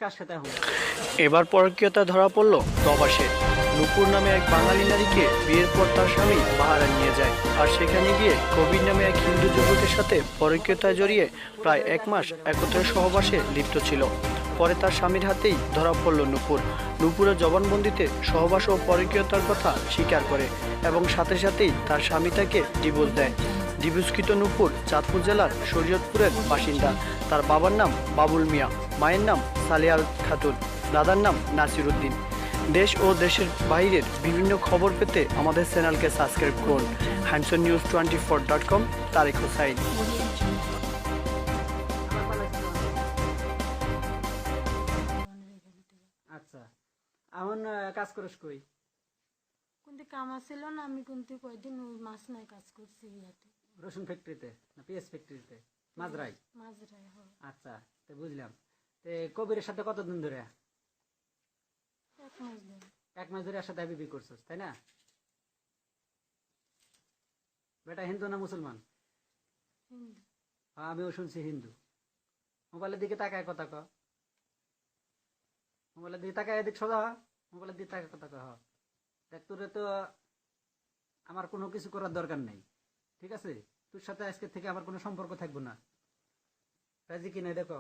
কার সাথে এখন? এবার পরকীয়তা ধরা পড়ল প্রবাসে। নূপুর নামে এক বাঙালি নারীকে বিয়ের পর তার স্বামী বাহারায় নিয়ে যায়, আর সেখানে গিয়ে কবির নামে এক হিন্দু যুবকের সাথে পরকীয়তায় জড়িয়ে প্রায় 1 মাস একত্রে সহবাসে লিপ্ত ছিল। পরে তার স্বামীর হাতেই ধরা পড়ল নূপুর। নূপুরের জবানবন্দিতে সহবাস ও পরকীয়তার কথা স্বীকার করে এবং সাথে সাথেই তার স্বামী তাকে ডিভোর্স দেয়। ডিভোর্সকৃত নূপুর চাঁদপুর জেলার শরীয়তপুরের বাসিন্দা। তার বাবার নাম বাবুল মিয়া, মায়ের নাম সালিয়াল খাতুন, দাদার নাম নাসির উদ্দিন। দেশ ও দেশের বাইরের বিভিন্ন খবর পেতে আমাদের চ্যানেলকে সাবস্ক্রাইব করুন। handsonnews24.com, তারেক হোসাইন। আচ্ছা, এখন কাজ করিস কই? কিন্তু কাম ছিল না, আমি কিন্তু কয়দিন ওই মাছ নাই কাজ করছি ইয়াতে রসুন ফ্যাক্টরিতে না পিএস ফ্যাক্টরিতে? মাজরাই? মাজরায় হয়। আচ্ছা, তো বুঝলাম। তে কবিরের সাথে কতদিন ধরে? 1 মাস ধরে। 1 মাস ধরে এর সাথে বিবি করছিস, তাই না? বেটা হিন্দু না মুসলমান? হিন্দু। হ্যাঁ, আমিও শুনছি হিন্দু। মোবাইলের দিকে তাকায় কথা ক। মোবাইলের দিকে তাকায় এদিক সোজা হ। মোবাইলের দিকে তাকায় কথা ক। দেখ, তোরে তো আমার কোনো কিছু করার দরকার নেই, ঠিক আছে? তোর সাথে আজকে থেকে আমার কোনো সম্পর্ক থাকবো না। রাজি কি নাই দেখো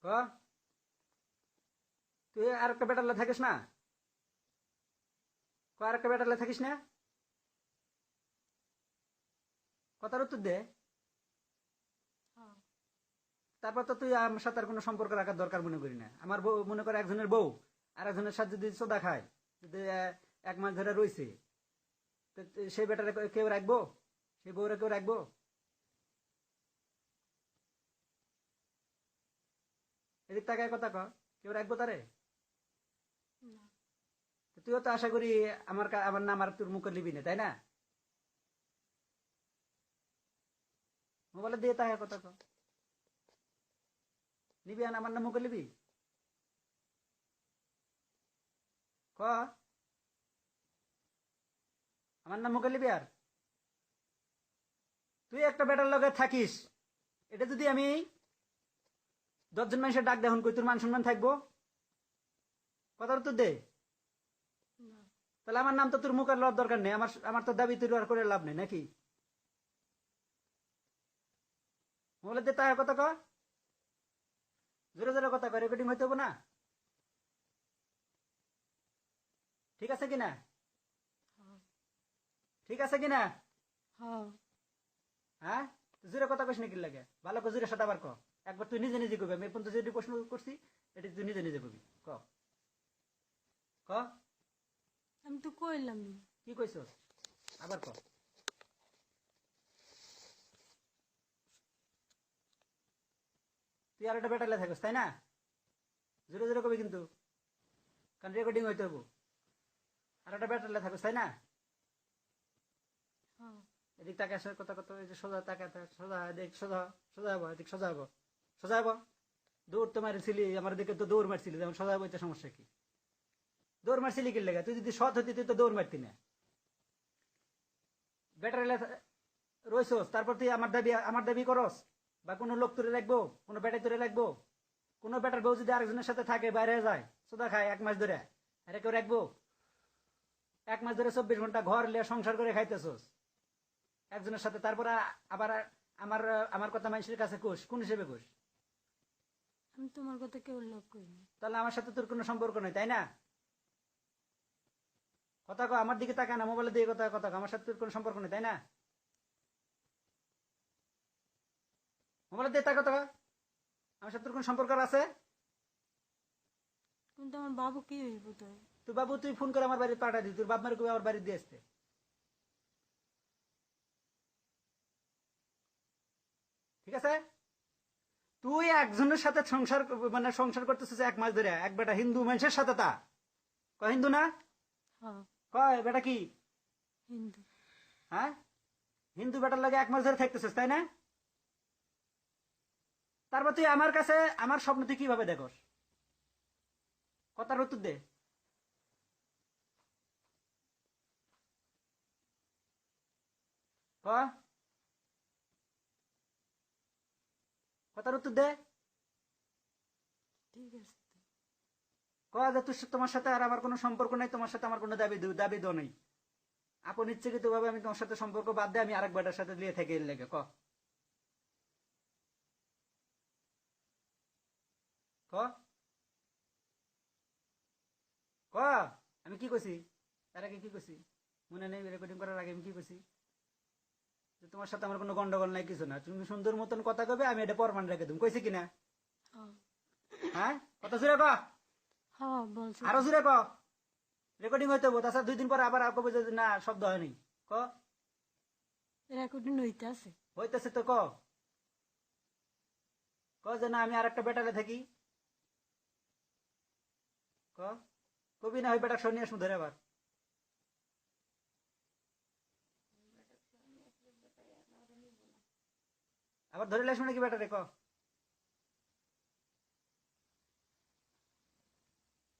ক। তুই আর একটা বেটালে থাকিস না? আর একটা বেটালে থাকিস না? কথার উত্তর দে। হ্যাঁ। তারপর তো তুই আমার সাথে আর কোনো সম্পর্ক রাখার দরকার মনে করি না। আমার বউ মনে করে একজনের বউ আর একজনের সাথে যদি চোদা খায়, যদি 1 মাস ধরে রয়েছে, সেই বেটারে কেউ রাখবো? সেই বউরে কেউ রাখবো? এদিক তাকায় কথা ক। কেউ রাখবো তারে? না। তুইও তো আশা করি আমার নাম আর তোর মুখে লিবি না, তাই না? মোবাইলে দিয়ে তাকায় কথা ক। নিবি আর আমার নাম মুখে লিবি? ক, আমার নাম মুখে লিবি? আর তুই একটা বেটার লগে থাকিস, এটা যদি আমি 10 জন মানুষের ডাক দেখুন কই তোর মান সম্মান থাকবো? কথার উত্তর দে। না। তাহলে আমার নাম তো তোর মুখের লওয়ার দরকার নেই। আমার আমার তো দাবি তোর আর করে লাভ নেই নাকি? মোবাইলে দিয়ে তাকায় কথা ক। জোরে জোরে কথা কয়, রেকর্ডিং হইতে হবে না? ঠিক আছে কিনা? হ্যাঁ। ঠিক আছে কিনা? হ্যাঁ। হ্যাঁ, জোরে কথা কইস নাকি লাগে? ভালো করে জোরে সাথে আবার ক। একবার তুই নিজে নিজে কবি। আমি এখন তো যেটি প্রশ্ন করছি এটি তুই নিজে নিজে কবি। ক ক। আমি তো কইলাম। কি কইছস? আবার ক। তুই আর একটা বেটালে থাকিস, তাই না? জোরে জোরে কবি কিন্তু, কারণ রেকর্ডিং হইতে হবো। আর একটা বেটালে থাকিস, তাই না? হ্যাঁ। এদিক তাকে আসার কথা কত, এই যে সোজা তাকে সোজা দেখ, সোজা সোজা হবো, এদিক সোজা হবো, সোজা হবো। দৌড় তো মারছিলি আমার দিকে, তো দৌড় মারছিলি, যেমন সোজা হবো, এটা সমস্যা কি? দৌড় মারছিলি কি লেগে? তুই যদি সৎ হতি তুই তো দৌড় মারতি না। বেটার রইছস, তারপর তুই আমার দাবি করস? বা কোনো লোক তুলে রাখবো, কোনো বেটাই তুলে রাখবো? কোনো বেটার বউ যদি আরেকজনের সাথে থাকে, বাইরে যায়, সোদা খায় 1 মাস ধরে, আরে কেউ রাখবো? 1 মাস ধরে 24 ঘন্টা ঘর লিয়ে সংসার করে খাইতেছস একজনের সাথে, তারপরে আবার আমার আমার কথা মানুষের কাছে কোষ, কোন হিসেবে কোষ? আমি তোমার কথা কেউ উল্লেখ করিনি। তাহলে আমার সাথে তোর কোনো সম্পর্ক নেই, তাই না? কথা কো, আমার দিকে তাকা না, মোবাইলের দিকে কথা কথা কো। আমার সাথে তোর কোনো সম্পর্ক নেই, তাই না? মোবাইলের দিকে তাকা, কথা আমার সাথে তোর কোনো সম্পর্ক আছে? কিন্তু আমার বাবু কি হইব তোর? তুই বাবু, তুই ফোন করে আমার বাড়িতে পাঠা দি, তোর বাপ মারে কবি আমার বাড়ি দিয়ে আসতে। ঠিক আছে? তুই একজনের সাথে সংসার, মানে সংসার করতেছিস 1 মাস ধরে, এক বেটা হিন্দু মানুষের সাথে। তা কয় হিন্দু না? হ্যাঁ। কয় বেটা কি? হিন্দু। হ্যাঁ, হিন্দু বেটার লাগে 1 মাস ধরে থাকতেছিস, তাই না? তারপর তুই আমার কাছে আমার স্বপ্ন তুই কিভাবে দেখস? কথার উত্তর দে। ক কথার উত্তর দে। ঠিক আছে তো। কয়া যে তোমার সাথে আর আমার কোনো সম্পর্ক নাই, তোমার সাথে আমার কোনো দাবি দো নেই। আপন ইচ্ছাকৃত ভাবে আমি তোমার সাথে সম্পর্ক বাদ দিয়ে আমি আরেক বেটার সাথে লিয়ে থেকে এর লেগে ক ক আমি কি কইছি? তার আগে কি কইছি মনে নেই? রেকর্ডিং করার আগে আমি কি কইছি? যে তোমার সাথে আমার কোনো গন্ডগোল নাই, কিছু না। তুমি সুন্দর মতন কথা কবে, আমি এটা প্রমাণ রেখে দেবো। কইছি কিনা? হ্যাঁ হ্যাঁ, কথা জুড়ে ক, হ্যাঁ বলছি। আরো জুড়ে ক। রেকর্ডিং হইতে হবো, তাছাড়া 2 দিন পরে আবার কবে যে না শব্দ হয়নি। ক রেকর্ডিং হইতে আছে। হইতেছে তো ক যে না আমি আর একটা বেটালে থাকি। ক কবি না হয় বেটা শনি আসমু ধরে আবার। আবার ধরে লাস নাকি বেটারে?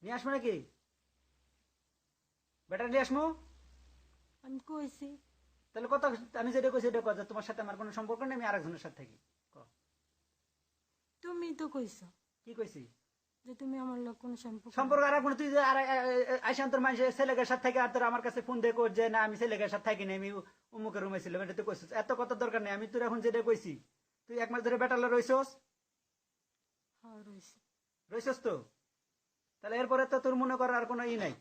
নিয়ে আসবো নাকি বেটার নিয়ে আসমু? আমি কইছি। তাহলে কত, আমি যেটা কইছি এটা কথা, তোমার সাথে আমার কোনো সম্পর্ক নেই, আমি আরেকজনের সাথে থাকি। তুমি তো কইছো কি কইছি? যে তুমি আমার লোক কোন সম্পর্ক সম্পর্ক আর কোনো, তুই যে আর আইসান্তর মানুষ ছেলেগের সাথে থাকে আর তোর আমার কাছে ফোন দিয়ে কর যে না আমি ছেলেগের সাথে থাকি না, আমি উমুকের রুমে ছিলাম, এটা তুই কইছিস। এত কথা দরকার নেই, আমি তোর এখন যেটা কইছি। তুই 1 মাস ধরে বেটালে রইছস। হ্যাঁ রয়েছে। রইছস তো, তাহলে এরপরে তো তোর মনে করার আর কোনো ই নাই।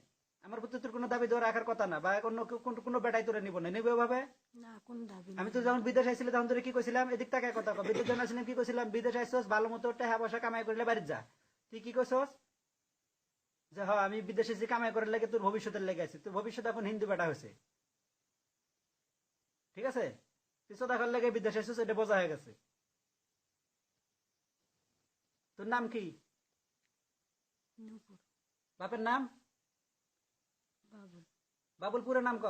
আমার প্রতি তোর কোনো দাবি দেওয়া রাখার কথা না, বা অন্য কোনো বেটাই তোরে নিব না, নিবে ভাবে। না কোন দাবি আমি নেই। তো যখন বিদেশ আইছিলাম তখন তোরে কি কইছিলাম? এদিক টাকায় কথা কো। বিদেশ যখন আসছিলাম কি কইছিলাম? বিদেশ আইছস ভালো মতো টাকা পয়সা কামাই করলে বাড়ি যা। তুই কি কইছস? যে হ্যাঁ আমি বিদেশে যে কামাই করার লাগে তোর ভবিষ্যতের লেগে আছে। তোর ভবিষ্যৎ এখন হিন্দু বেটা হয়েছে, ঠিক আছে? তুই সদাকর লেগে বিদেশে আইছস, এটা বোঝা হয়ে গেছে। তোর নাম কি? নূপুর। বাপের নাম? বাবুল। বাবুলপুরের নাম ক।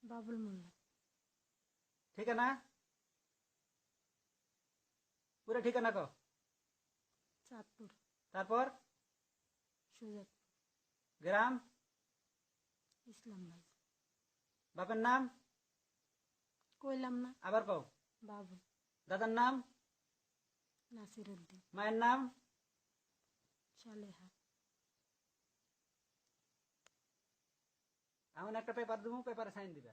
বাবুল মোল্লা। ঠিকানা? পুরো ঠিকানা ক। চাঁদপুর। তারপর সুজাতপুর। গ্রাম? ইসলামবাদ। বাপের নাম? কইলাম না। আবার ক। বাবুল। দাদার নাম? নাসির উদ্দিন। মায়ের নাম? সালেহা। এমন একটা পেপার দেবো, পেপারে সাইন দিবা।